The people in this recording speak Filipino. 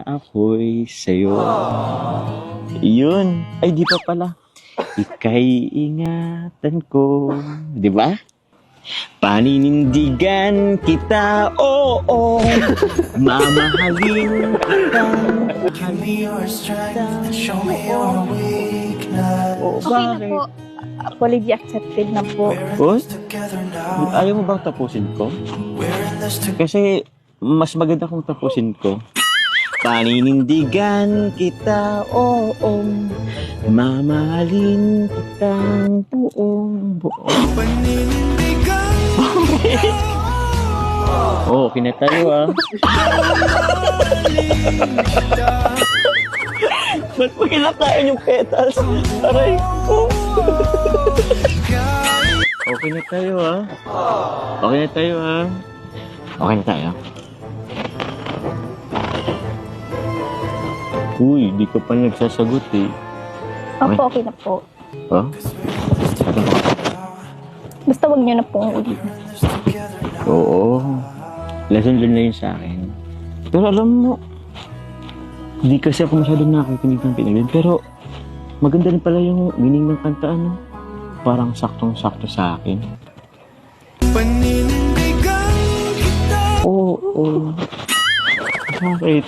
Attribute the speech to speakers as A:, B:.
A: ako'y sa'yo. Yun. Ay, di pa pala. Ika'y ingatan ko. Di ba? Paninindigan kita, oo. Mamahalin kita.
B: Give me your strength and show me your weakness.
A: Oo,
C: Okay na
A: bakit?
C: po. Apology accepted na po.
A: Oy,
B: Together now,
A: ayaw mo bang tapusin ko?
B: we're in this together.
A: Kasi mas maganda kung tapusin ko. Paninindigan kita, oo. Mamahalin kitang buong buo.
B: Paninindigan
A: Oo, kinatayo ah. Ba't mo kinakain yung petals? Aray ko. Okay na tayo ah. Okay na tayo ah. Okay na tayo. Uy, di ka pa nagsasagot eh.
C: Opo, okay na po.
A: Oh? Ano ba?
C: Basta wag niyo na pong ulit.
A: Oo. Lesson learned na yun sa akin. Pero alam mo, hindi kasi ako masyadong nakikinig ng pinagin. Pero maganda rin pala yung meaning ng kanta, ano? Parang saktong-sakto sa akin.
B: Paninindigan kita.
A: Oo. Bakit?